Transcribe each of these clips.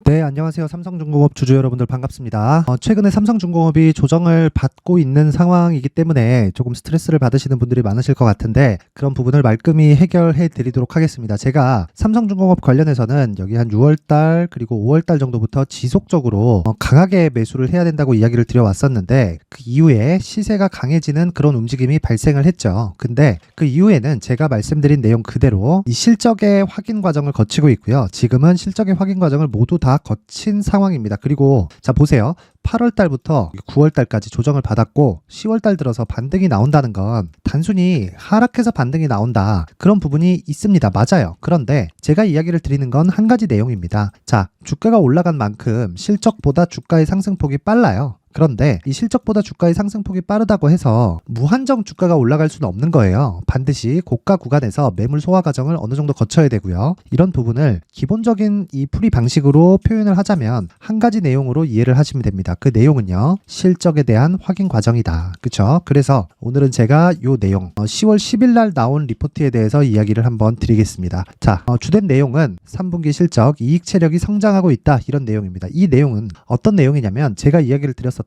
네, 안녕하세요. 삼성중공업 주주 여러분들 반갑습니다. 최근에 삼성중공업이 조정을 받고 있는 상황이기 때문에 조금 스트레스를 받으시는 분들이 많으실 것 같은데 그런 부분을 말끔히 해결해 드리도록 하겠습니다. 제가 삼성중공업 관련해서는 여기 한 6월달 그리고 5월달 정도부터 지속적으로 강하게 매수를 해야 된다고 이야기를 드려왔었는데 그 이후에 시세가 강해지는 그런 움직임이 발생을 했죠. 근데 그 이후에는 제가 말씀드린 내용 그대로 이 실적의 확인 과정을 거치고 있고요. 지금은 실적의 확인 과정을 모두 다 거친 상황입니다. 그리고 자 보세요. 8월 달부터 9월 달까지 조정을 받았고 10월 달 들어서 반등이 나온다는 건 단순히 하락해서 반등이 나온다. 그런 부분이 있습니다. 맞아요. 그런데 제가 이야기를 드리는 건 한 가지 내용입니다. 자, 주가가 올라간 만큼 실적보다 주가의 상승폭이 빨라요. 그런데 이 실적보다 주가의 상승폭이 빠르다고 해서 무한정 주가가 올라갈 수는 없는 거예요. 반드시 고가 구간에서 매물 소화 과정을 어느 정도 거쳐야 되고요. 이런 부분을 기본적인 이 풀이 방식으로 표현을 하자면 한 가지 내용으로 이해를 하시면 됩니다. 그 내용은요. 실적에 대한 확인 과정이다. 그렇죠? 그래서 오늘은 제가 이 내용 10월 10일 날 나온 리포트에 대해서 이야기를 한번 드리겠습니다. 자, 주된 내용은 3분기 실적 이익 체력이 성장하고 있다. 이런 내용입니다. 이 내용은 어떤 내용이냐면 제가 이야기를 드렸었던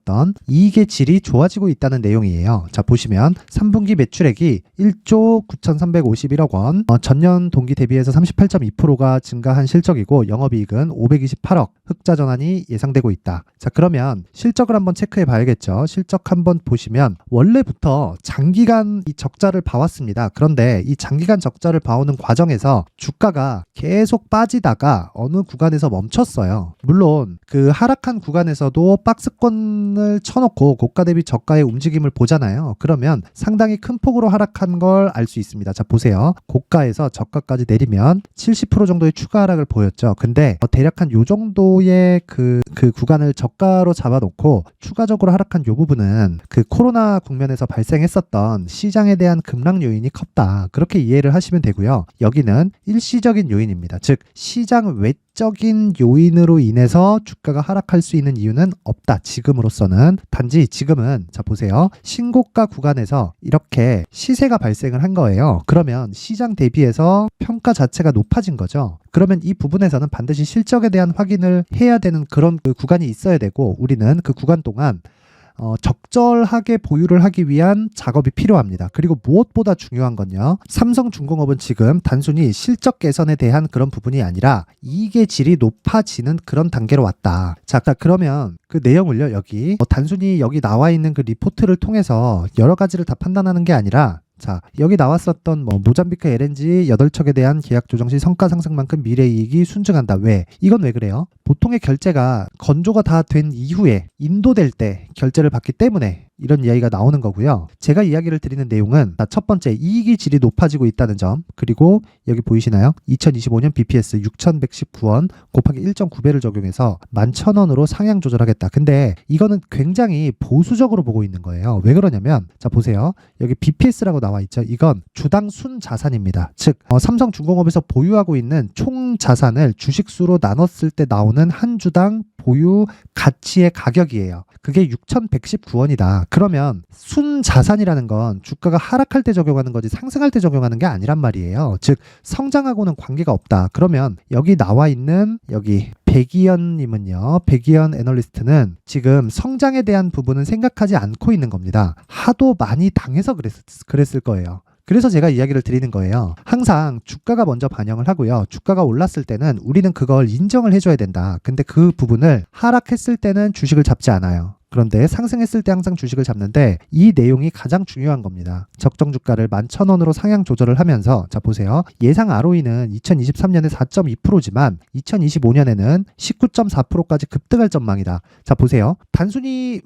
이익의 질이 좋아지고 있다는 내용이에요. 자, 보시면 3분기 매출액이 1조 9,351억 원, 전년 동기 대비해서 38.2%가 증가한 실적이고 영업이익은 528억, 흑자 전환이 예상되고 있다. 자, 그러면 실적을 한번 체크해 봐야겠죠. 실적 한번 보시면 원래부터 장기간 이 적자를 봐왔습니다. 그런데 이 장기간 적자를 봐오는 과정에서 주가가 계속 빠지다가 어느 구간에서 멈췄어요. 물론 그 하락한 구간에서도 박스권을 쳐놓고 고가 대비 저가의 움직임을 보잖아요. 그러면 상당히 큰 폭으로 하락한 걸 알 수 있습니다. 자, 보세요. 고가에서 저가까지 내리면 70% 정도의 추가 하락을 보였죠. 근데 대략 한 요 정도의 그 구간을 저가로 잡아놓고 추가적으로 하락한 요 부분은 그 코로나 국면에서 발생했었던 시장에 대한 급락 요인이 컸다. 그렇게 이해를 하시면 되고요. 여기는 일시적인 요인입니다. 즉 시장 외적인 요인으로 인해서 주가가 하락할 수 있는 이유는 없다. 지금으로서는. 단지 지금은 자 보세요. 신고가 구간에서 이렇게 시세가 발생을 한 거예요. 그러면 시장 대비해서 평가 자체가 높아진 거죠. 그러면 이 부분에서는 반드시 실적에 대한 확인을 해야 되는 그런 그 구간이 있어야 되고 우리는 그 구간 동안 적절하게 보유를 하기 위한 작업이 필요합니다. 그리고 무엇보다 중요한 건요. 삼성중공업은 지금 단순히 실적 개선에 대한 그런 부분이 아니라 이익의 질이 높아지는 그런 단계로 왔다. 자, 그러면 그 내용을요. 여기 단순히 여기 나와 있는 그 리포트를 통해서 여러 가지를 다 판단하는 게 아니라 자, 여기 나왔었던 모잠비크 LNG 8척에 대한 계약 조정 시 성과 상승만큼 미래 이익이 순증한다. 왜? 이건 왜 그래요? 보통의 결제가 건조가 다 된 이후에 인도될 때 결제를 받기 때문에 이런 이야기가 나오는 거고요. 제가 이야기를 드리는 내용은 첫 번째 이익의 질이 높아지고 있다는 점 그리고 여기 보이시나요? 2025년 BPS 6,119원 곱하기 1.9배를 적용해서 11,000원으로 상향 조절하겠다. 근데 이거는 굉장히 보수적으로 보고 있는 거예요. 왜 그러냐면 자 보세요. 여기 BPS라고 나와 있죠. 이건 주당 순 자산입니다. 즉 삼성중공업에서 보유하고 있는 총 자산을 주식수로 나눴을 때 나오는 한 주당 보유 가치의 가격이에요. 그게 6,119원이다. 그러면 순자산이라는 건 주가가 하락할 때 적용하는 거지 상승할 때 적용하는 게 아니란 말이에요. 즉 성장하고는 관계가 없다. 그러면 여기 나와 있는 여기 백이현님은요. 백이현 애널리스트는 지금 성장에 대한 부분은 생각하지 않고 있는 겁니다. 하도 많이 당해서 그랬을 거예요. 그래서 제가 이야기를 드리는 거예요. 항상 주가가 먼저 반영을 하고요. 주가가 올랐을 때는 우리는 그걸 인정을 해줘야 된다. 근데 그 부분을 하락했을 때는 주식을 잡지 않아요. 그런데 상승했을 때 항상 주식을 잡는데 이 내용이 가장 중요한 겁니다. 적정 주가를 11,000원으로 상향 조절을 하면서 자 보세요. 예상 ROE는 2023년에 4.2%지만 2025년에는 19.4%까지 급등할 전망이다. 자 보세요. 단순히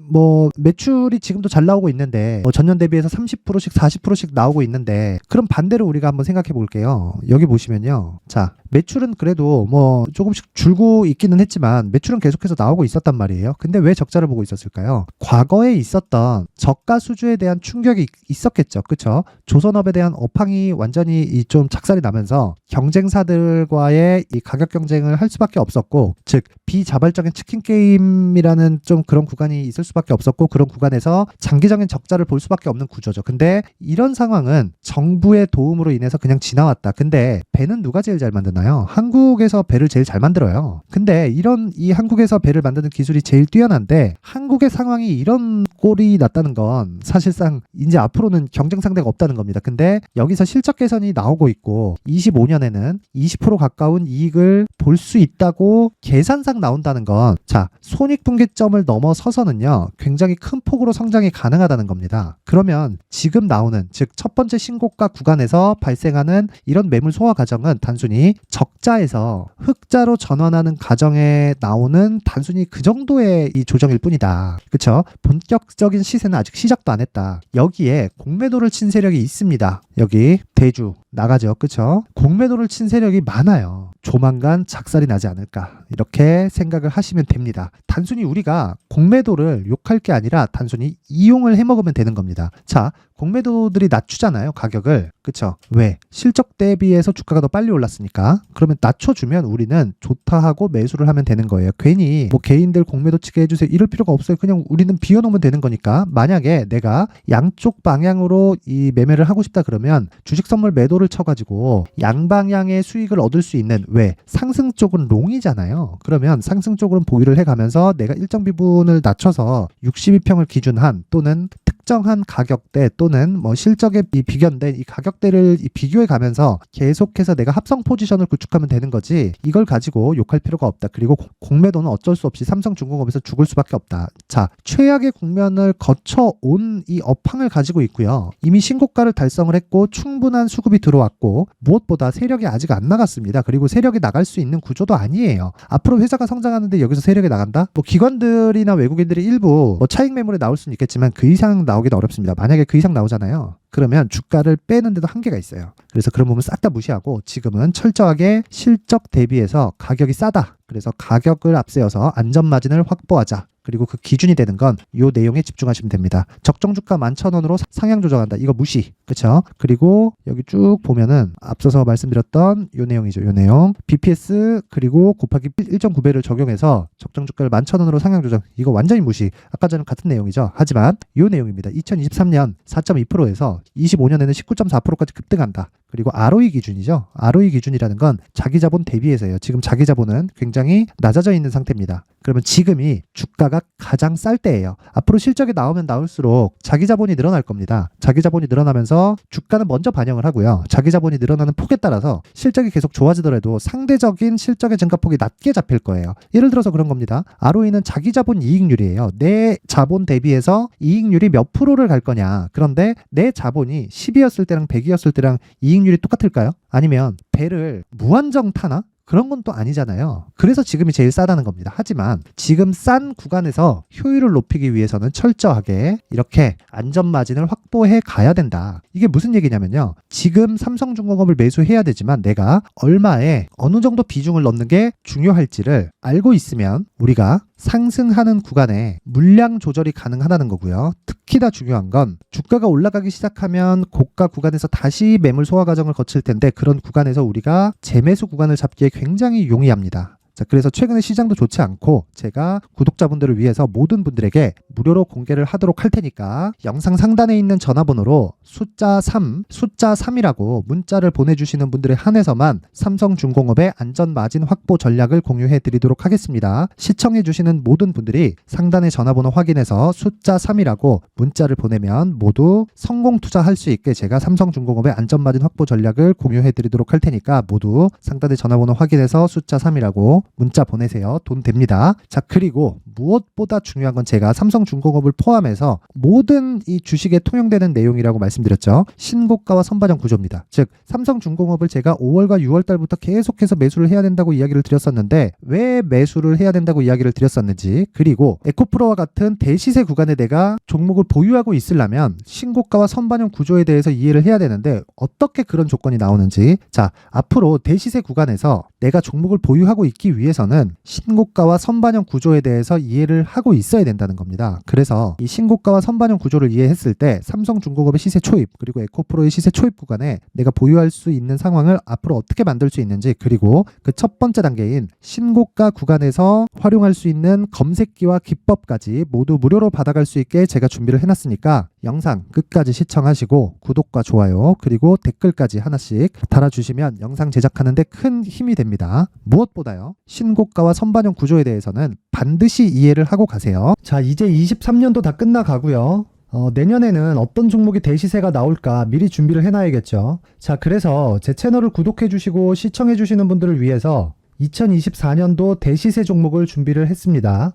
매출이 지금도 잘 나오고 있는데 전년 대비해서 30%씩 40%씩 나오고 있는데 그럼 반대로 우리가 한번 생각해 볼게요. 여기 보시면요. 자 매출은 그래도 조금씩 줄고 있기는 했지만 매출은 계속해서 나오고 있었단 말이에요. 근데 왜 적자를 보고 있었을까요? 과거에 있었던 저가 수주에 대한 충격이 있었겠죠. 그렇죠? 조선업에 대한 업황이 완전히 좀 착살이 나면서 경쟁사들과의 이 가격 경쟁을 할 수밖에 없었고 즉 비자발적인 치킨 게임이라는 좀 그런 구간이 있을 수밖에 없었고 그런 구간에서 장기적인 적자를 볼 수밖에 없는 구조죠. 근데 이런 상황은 정부의 도움으로 인해서 그냥 지나왔다. 근데 배는 누가 제일 잘 만드나? 많아요. 한국에서 배를 제일 잘 만들어요. 근데 이 한국에서 배를 만드는 기술이 제일 뛰어난데 한국의 상황이 이런 꼴이 났다는 건 사실상 이제 앞으로는 경쟁 상대가 없다는 겁니다. 근데 여기서 실적 개선이 나오고 있고 25년에는 20% 가까운 이익을 볼 수 있다고 계산상 나온다는 건 자, 손익분기점을 넘어서서는요, 굉장히 큰 폭으로 성장이 가능하다는 겁니다. 그러면 지금 나오는, 즉 첫 번째 신고가 구간에서 발생하는 이런 매물 소화 과정은 단순히 적자에서 흑자로 전환하는 과정에 나오는 단순히 그 정도의 이 조정일 뿐이다. 그쵸? 본격적인 시세는 아직 시작도 안 했다. 여기에 공매도를 친 세력이 있습니다. 여기 대주 나가죠. 그쵸? 공매도를 친 세력이 많아요. 조만간 작살이 나지 않을까, 이렇게 생각을 하시면 됩니다. 단순히 우리가 공매도를 욕할 게 아니라 단순히 이용을 해먹으면 되는 겁니다. 자, 공매도들이 낮추잖아요, 가격을. 그쵸? 왜? 실적 대비해서 주가가 더 빨리 올랐으니까. 그러면 낮춰주면 우리는 좋다 하고 매수를 하면 되는 거예요. 괜히 뭐 개인들 공매도 치게 해주세요 이럴 필요가 없어요. 그냥 우리는 비워놓으면 되는 거니까. 만약에 내가 양쪽 방향으로 이 매매를 하고 싶다 그러면 주식 선물 매도를 쳐가지고 양방향의 수익을 얻을 수 있는, 왜? 상승 쪽은 롱이잖아요. 그러면 상승 쪽으로는 보유를 해가면서 내가 일정 부분을 낮춰서 62평을 기준한 또는 특정한 가격대 또는 뭐 실적에 비견된 이 가격대를 비교해 가면서 계속해서 내가 합성 포지션을 구축하면 되는 거지, 이걸 가지고 욕할 필요가 없다. 그리고 공매도는 어쩔 수 없이 삼성중공업에서 죽을 수밖에 없다. 자, 최악의 국면을 거쳐온 이 업황을 가지고 있고요. 이미 신고가를 달성을 했고 충분한 수급이 들어왔고 무엇보다 세력이 아직 안 나갔습니다. 그리고 세력이 나갈 수 있는 구조도 아니에요. 앞으로 회사가 성장하는데 여기서 세력이 나간다? 뭐 기관들이나 외국인들이 일부 뭐 차익 매물에 나올 수는 있겠지만 그 이상 나오기는 어렵습니다. 만약에 그 이상 나오잖아요. 그러면 주가를 빼는데도 한계가 있어요. 그래서 그런 부분 싹 다 무시하고 지금은 철저하게 실적 대비해서 가격이 싸다. 그래서 가격을 앞세워서 안전마진을 확보하자. 그리고 그 기준이 되는 건 이 내용에 집중하시면 됩니다. 적정 주가 11,000원으로 상향 조정한다. 이거 무시. 그렇죠? 그리고 여기 쭉 보면은 앞서서 말씀드렸던 이 내용이죠. 이 내용. BPS 그리고 곱하기 1.9배를 적용해서 적정 주가를 11,000원으로 상향 조정. 이거 완전히 무시. 아까 전에 같은 내용이죠. 하지만 이 내용입니다. 2023년 4.2%에서 25년에는 19.4%까지 급등한다. 그리고 ROE 기준이죠. ROE 기준이라는 건 자기 자본 대비해서예요. 지금 자기 자본은 굉장히 낮아져 있는 상태입니다. 그러면 지금이 주가가 가장 쌀 때예요. 앞으로 실적이 나오면 나올수록 자기 자본이 늘어날 겁니다. 자기 자본이 늘어나면서 주가는 먼저 반영을 하고요. 자기 자본이 늘어나는 폭에 따라서 실적이 계속 좋아지더라도 상대적인 실적의 증가폭이 낮게 잡힐 거예요. 예를 들어서 그런 겁니다. ROE는 자기 자본 이익률이에요. 내 자본 대비해서 이익률이 몇 프로를 갈 거냐. 그런데 내 자본이 10이었을 때랑 100이었을 때랑 이익률이 똑같을까요? 아니면 배를 무한정 타나? 그런 건 또 아니잖아요. 그래서 지금이 제일 싸다는 겁니다. 하지만 지금 싼 구간에서 효율을 높이기 위해서는 철저하게 이렇게 안전마진을 확보해 가야 된다. 이게 무슨 얘기냐면요. 지금 삼성중공업을 매수해야 되지만 내가 얼마에 어느 정도 비중을 넣는 게 중요할지를 알고 있으면 우리가 상승하는 구간에 물량 조절이 가능하다는 거고요. 특히나 중요한 건 주가가 올라가기 시작하면 고가 구간에서 다시 매물 소화 과정을 거칠 텐데 그런 구간에서 우리가 재매수 구간을 잡기에 굉장히 용이합니다. 자, 그래서 최근에 시장도 좋지 않고 제가 구독자분들을 위해서 모든 분들에게 무료로 공개를 하도록 할 테니까 영상 상단에 있는 전화번호로 숫자 3이라고 문자를 보내주시는 분들에 한해서만 삼성중공업의 안전마진 확보 전략을 공유해 드리도록 하겠습니다. 시청해 주시는 모든 분들이 상단의 전화번호 확인해서 숫자 3이라고 문자를 보내면 모두 성공 투자할 수 있게 제가 삼성중공업의 안전마진 확보 전략을 공유해 드리도록 할 테니까 모두 상단의 전화번호 확인해서 숫자 3이라고 문자 보내세요. 돈 됩니다. 자, 그리고 무엇보다 중요한 건 제가 삼성중공업을 포함해서 모든 이 주식에 통용되는 내용이라고 말씀드렸죠. 신고가와 선반영 구조입니다. 즉 삼성중공업을 제가 5월과 6월 달부터 계속해서 매수를 해야 된다고 이야기를 드렸었는데 왜 매수를 해야 된다고 이야기를 드렸었는지, 그리고 에코프로와 같은 대시세 구간에 내가 종목을 보유하고 있으려면 신고가와 선반영 구조에 대해서 이해를 해야 되는데 어떻게 그런 조건이 나오는지, 자, 앞으로 대시세 구간에서 내가 종목을 보유하고 있기 위해서는 신고가와 선반영 구조에 대해서 이해를 하고 있어야 된다는 겁니다. 그래서 이 신고가와 선반영 구조를 이해했을 때 삼성중공업의 시세 초입 그리고 에코프로의 시세 초입 구간에 내가 보유할 수 있는 상황을 앞으로 어떻게 만들 수 있는지, 그리고 그 첫 번째 단계인 신고가 구간에서 활용할 수 있는 검색기와 기법까지 모두 무료로 받아갈 수 있게 제가 준비를 해놨으니까 영상 끝까지 시청하시고 구독과 좋아요 그리고 댓글까지 하나씩 달아주시면 영상 제작하는데 큰 힘이 됩니다. 무엇보다요, 신고가와 선반영 구조에 대해서는 반드시 이해를 하고 가세요. 자, 이제 23년도 다 끝나가고요. 내년에는 어떤 종목이 대시세가 나올까 미리 준비를 해놔야겠죠. 자, 그래서 제 채널을 구독해주시고 시청해주시는 분들을 위해서 2024년도 대시세 종목을 준비를 했습니다.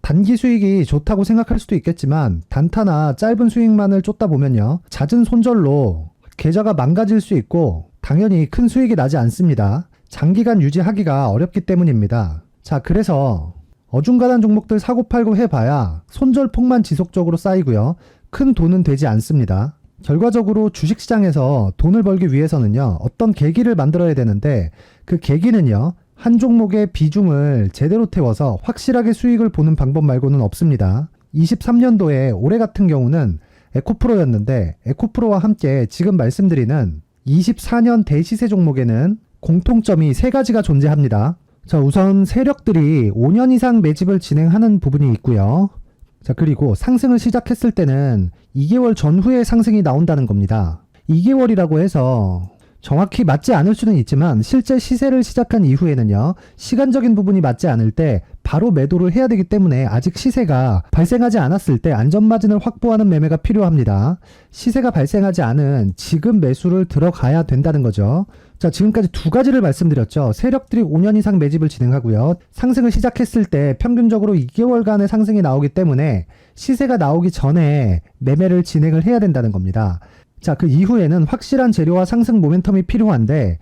단기 수익이 좋다고 생각할 수도 있겠지만 단타나 짧은 수익만을 쫓다 보면요, 잦은 손절로 계좌가 망가질 수 있고 당연히 큰 수익이 나지 않습니다. 장기간 유지하기가 어렵기 때문입니다. 자, 그래서 어중간한 종목들 사고팔고 해봐야 손절폭만 지속적으로 쌓이고요, 큰 돈은 되지 않습니다. 결과적으로 주식시장에서 돈을 벌기 위해서는요, 어떤 계기를 만들어야 되는데 그 계기는요, 한 종목의 비중을 제대로 태워서 확실하게 수익을 보는 방법 말고는 없습니다. 23년도에 올해 같은 경우는 에코프로였는데 에코프로와 함께 지금 말씀드리는 24년 대시세 종목에는 공통점이 3가지가 존재합니다. 자, 우선 세력들이 5년 이상 매집을 진행하는 부분이 있고요. 자, 그리고 상승을 시작했을 때는 2개월 전후에 상승이 나온다는 겁니다. 2개월이라고 해서 정확히 맞지 않을 수는 있지만 실제 시세를 시작한 이후에는요, 시간적인 부분이 맞지 않을 때 바로 매도를 해야 되기 때문에 아직 시세가 발생하지 않았을 때 안전마진을 확보하는 매매가 필요합니다. 시세가 발생하지 않은 지금 매수를 들어가야 된다는 거죠. 자, 지금까지 2가지를 말씀드렸죠. 세력들이 5년 이상 매집을 진행하고요, 상승을 시작했을 때 평균적으로 2개월간의 상승이 나오기 때문에 시세가 나오기 전에 매매를 진행을 해야 된다는 겁니다. 자, 그 이후에는 확실한 재료와 상승 모멘텀이 필요한데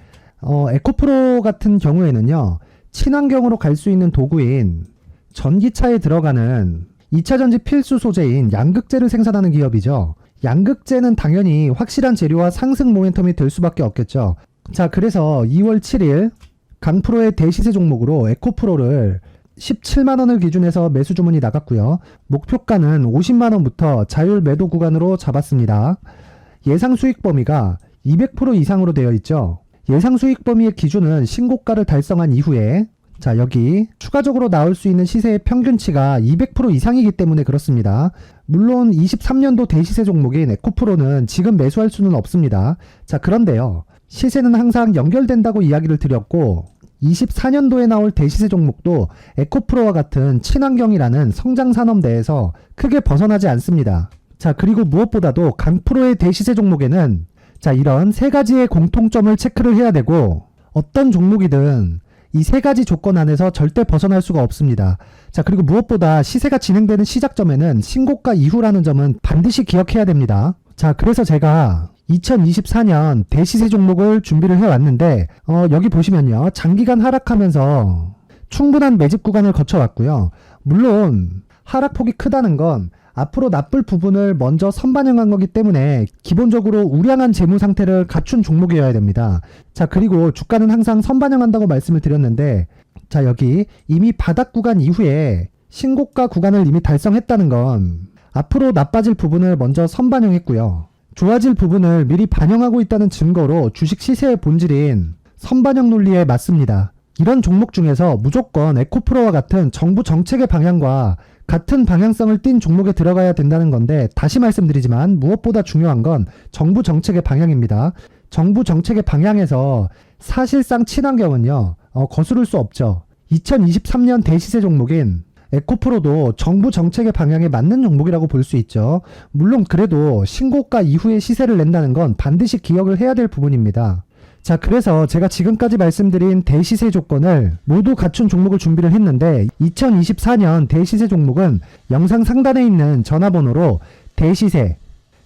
에코프로 같은 경우에는요, 친환경으로 갈 수 있는 도구인 전기차에 들어가는 2차전지 필수 소재인 양극재를 생산하는 기업이죠. 양극재는 당연히 확실한 재료와 상승 모멘텀이 될 수밖에 없겠죠. 자, 그래서 2월 7일 강프로의 대시세 종목으로 에코프로를 17만원을 기준해서 매수 주문이 나갔고요. 목표가는 50만원부터 자율 매도 구간으로 잡았습니다. 예상 수익 범위가 200% 이상으로 되어 있죠. 예상 수익 범위의 기준은 신고가를 달성한 이후에, 자, 여기 추가적으로 나올 수 있는 시세의 평균치가 200% 이상이기 때문에 그렇습니다. 물론 23년도 대시세 종목인 에코프로는 지금 매수할 수는 없습니다. 자, 그런데요, 시세는 항상 연결된다고 이야기를 드렸고 24년도에 나올 대시세 종목도 에코프로와 같은 친환경이라는 성장산업대에서 크게 벗어나지 않습니다. 자, 그리고 무엇보다도 강프로의 대시세 종목에는 자, 이런 3가지의 공통점을 체크를 해야 되고 어떤 종목이든 이 3가지 조건 안에서 절대 벗어날 수가 없습니다. 자, 그리고 무엇보다 시세가 진행되는 시작점에는 신고가 이후라는 점은 반드시 기억해야 됩니다. 자, 그래서 제가 2024년 대시세 종목을 준비를 해왔는데 여기 보시면요, 장기간 하락하면서 충분한 매집 구간을 거쳐왔고요. 물론 하락폭이 크다는 건 앞으로 나쁠 부분을 먼저 선반영한 거기 때문에 기본적으로 우량한 재무 상태를 갖춘 종목이어야 됩니다. 자, 그리고 주가는 항상 선반영한다고 말씀을 드렸는데, 자, 여기 이미 바닥 구간 이후에 신고가 구간을 이미 달성했다는 건 앞으로 나빠질 부분을 먼저 선반영했고요, 좋아질 부분을 미리 반영하고 있다는 증거로 주식 시세의 본질인 선반영 논리에 맞습니다. 이런 종목 중에서 무조건 에코프로와 같은 정부 정책의 방향과 같은 방향성을 띈 종목에 들어가야 된다는 건데, 다시 말씀드리지만 무엇보다 중요한 건 정부 정책의 방향입니다. 정부 정책의 방향에서 사실상 친환경은요, 거스를 수 없죠. 2023년 대시세 종목인 에코프로도 정부 정책의 방향에 맞는 종목이라고 볼 수 있죠. 물론 그래도 신고가 이후에 시세를 낸다는 건 반드시 기억을 해야 될 부분입니다. 자, 그래서 제가 지금까지 말씀드린 대시세 조건을 모두 갖춘 종목을 준비를 했는데, 2024년 대시세 종목은 영상 상단에 있는 전화번호로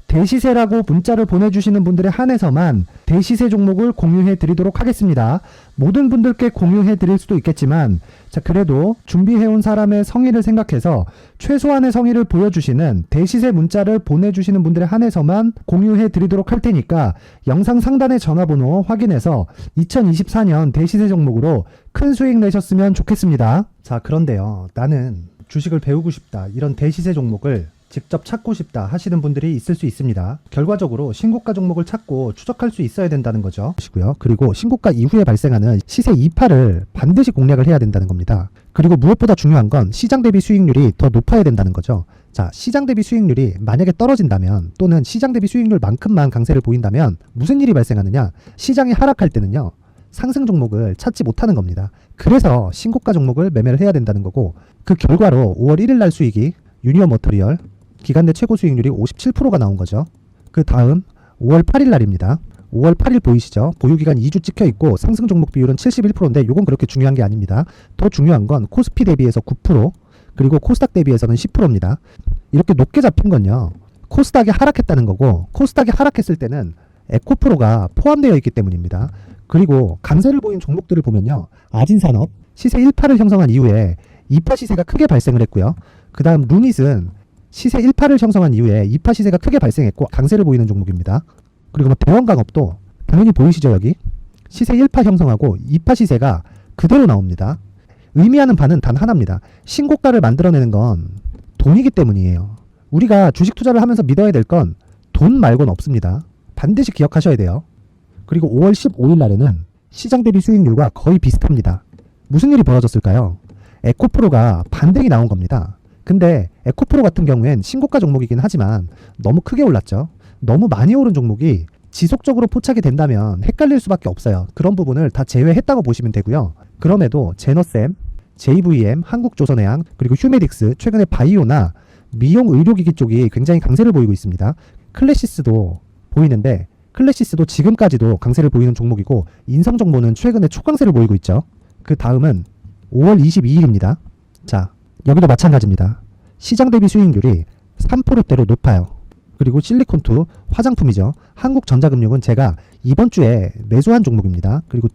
대시세라고 문자를 보내주시는 분들에 한해서만 대시세 종목을 공유해 드리도록 하겠습니다. 모든 분들께 공유해 드릴 수도 있겠지만, 자, 그래도 준비해온 사람의 성의를 생각해서 최소한의 성의를 보여주시는 대시세 문자를 보내주시는 분들에 한해서만 공유해 드리도록 할 테니까 영상 상단의 전화번호 확인해서 2024년 대시세 종목으로 큰 수익 내셨으면 좋겠습니다. 자, 그런데요, 나는 주식을 배우고 싶다, 이런 대시세 종목을 직접 찾고 싶다 하시는 분들이 있을 수 있습니다. 결과적으로 신고가 종목을 찾고 추적할 수 있어야 된다는 거죠. 그리고 신고가 이후에 발생하는 시세 이파를 반드시 공략을 해야 된다는 겁니다. 그리고 무엇보다 중요한 건 시장 대비 수익률이 더 높아야 된다는 거죠. 자, 시장 대비 수익률이 만약에 떨어진다면 또는 시장 대비 수익률만큼만 강세를 보인다면 무슨 일이 발생하느냐? 시장이 하락할 때는요. 상승 종목을 찾지 못하는 겁니다. 그래서 신고가 종목을 매매를 해야 된다는 거고 그 결과로 5월 1일 날 수익이 유니온 머터리얼 기간 내 최고 수익률이 57%가 나온 거죠. 그 다음 5월 8일 날입니다. 5월 8일 보이시죠? 보유기간 2주 찍혀 있고 상승 종목 비율은 71%인데 이건 그렇게 중요한 게 아닙니다. 더 중요한 건 코스피 대비해서 9% 그리고 코스닥 대비해서는 10%입니다. 이렇게 높게 잡힌 건요. 코스닥이 하락했다는 거고 코스닥이 하락했을 때는 에코프로가 포함되어 있기 때문입니다. 그리고 강세를 보인 종목들을 보면요. 아진산업 시세 1파를 형성한 이후에 2파 시세가 크게 발생을 했고요. 그 다음 루닛은 시세 1파를 형성한 이후에 2파 시세가 크게 발생했고 강세를 보이는 종목입니다. 그리고 대원강업도 당연히 보이시죠 여기? 시세 1파 형성하고 2파 시세가 그대로 나옵니다. 의미하는 바는 단 하나입니다. 신고가를 만들어내는 건 돈이기 때문이에요. 우리가 주식 투자를 하면서 믿어야 될 건 돈 말고는 없습니다. 반드시 기억하셔야 돼요. 그리고 5월 15일 날에는 시장 대비 수익률과 거의 비슷합니다. 무슨 일이 벌어졌을까요? 에코프로가 반등이 나온 겁니다. 근데 에코프로 같은 경우엔 신고가 종목이긴 하지만 너무 크게 올랐죠. 너무 많이 오른 종목이 지속적으로 포착이 된다면 헷갈릴 수밖에 없어요. 그런 부분을 다 제외했다고 보시면 되고요. 그럼에도 제너셈, JVM, 한국조선해양, 그리고 휴메딕스, 최근에 바이오나 미용 의료기기 쪽이 굉장히 강세를 보이고 있습니다. 클래시스도 보이는데 클래시스도 지금까지도 강세를 보이는 종목이고 인성정보는 최근에 초강세를 보이고 있죠. 그 다음은 5월 22일입니다. 자, 여기도 마찬가지입니다. 시장 대비 수익률이 3%대로 높아요. 그리고 실리콘2 화장품이죠. 한국전자금융은 제가 이번 주에 매수한 종목입니다. 그리고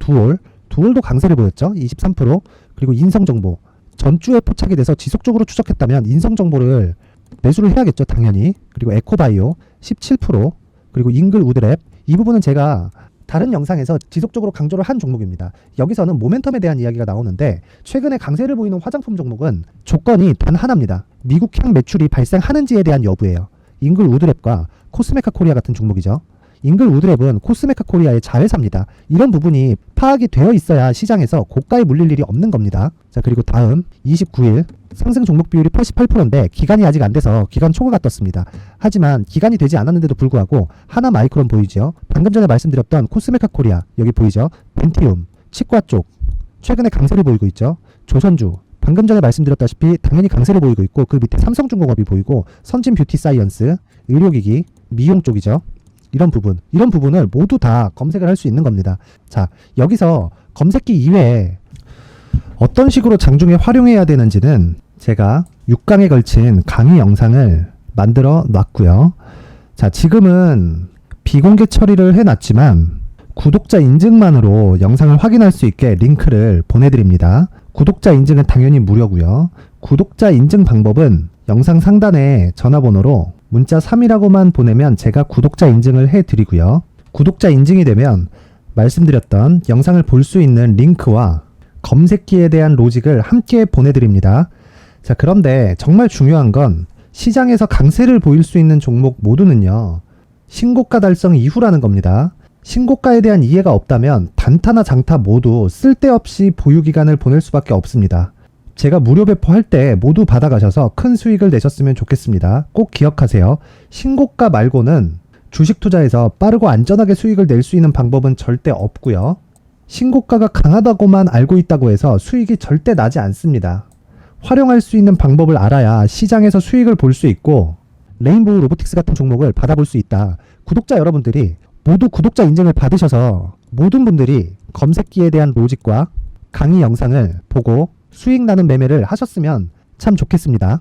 두올도 강세를 보였죠. 23%. 그리고 인성정보 전주에 포착이 돼서 지속적으로 추적했다면 인성정보를 매수를 해야겠죠. 당연히. 그리고 에코바이오 17%. 그리고 잉글 우드랩 이 부분은 제가 다른 영상에서 지속적으로 강조를 한 종목입니다. 여기서는 모멘텀에 대한 이야기가 나오는데 최근에 강세를 보이는 화장품 종목은 조건이 단 하나입니다. 미국향 매출이 발생하는지에 대한 여부예요. 잉글 우드랩과 코스메카 코리아 같은 종목이죠. 잉글 우드랩은 코스메카 코리아의 자회사입니다. 이런 부분이 파악이 되어 있어야 시장에서 고가에 물릴 일이 없는 겁니다. 자, 그리고 다음 29일 상승 종목 비율이 88%인데 기간이 아직 안 돼서 기간 초과가 떴습니다. 하지만 기간이 되지 않았는데도 불구하고 하나 마이크론 보이죠. 방금 전에 말씀드렸던 코스메카 코리아 여기 보이죠. 벤티움, 치과 쪽 최근에 강세를 보이고 있죠. 조선주 방금 전에 말씀드렸다시피 당연히 강세를 보이고 있고 그 밑에 삼성중공업이 보이고 선진 뷰티 사이언스, 의료기기, 미용 쪽이죠. 이런 부분을 모두 다 검색을 할 수 있는 겁니다. 자, 여기서 검색기 이외에 어떤 식으로 장중에 활용해야 되는지는 제가 6강에 걸친 강의 영상을 만들어 놨고요. 자, 지금은 비공개 처리를 해놨지만 구독자 인증만으로 영상을 확인할 수 있게 링크를 보내드립니다. 구독자 인증은 당연히 무료고요. 구독자 인증 방법은 영상 상단에 전화번호로 문자 3이라고만 보내면 제가 구독자 인증을 해드리고요. 구독자 인증이 되면 말씀드렸던 영상을 볼 수 있는 링크와 검색기에 대한 로직을 함께 보내드립니다. 자, 그런데 정말 중요한 건 시장에서 강세를 보일 수 있는 종목 모두는요. 신고가 달성 이후라는 겁니다. 신고가에 대한 이해가 없다면 단타나 장타 모두 쓸데없이 보유기간을 보낼 수밖에 없습니다. 제가 무료 배포할 때 모두 받아가셔서 큰 수익을 내셨으면 좋겠습니다. 꼭 기억하세요. 신고가 말고는 주식 투자에서 빠르고 안전하게 수익을 낼 수 있는 방법은 절대 없고요. 신고가가 강하다고만 알고 있다고 해서 수익이 절대 나지 않습니다. 활용할 수 있는 방법을 알아야 시장에서 수익을 볼 수 있고 레인보우 로보틱스 같은 종목을 받아볼 수 있다. 구독자 여러분들이 모두 구독자 인증을 받으셔서 모든 분들이 검색기에 대한 로직과 강의 영상을 보고 수익 나는 매매를 하셨으면 참 좋겠습니다.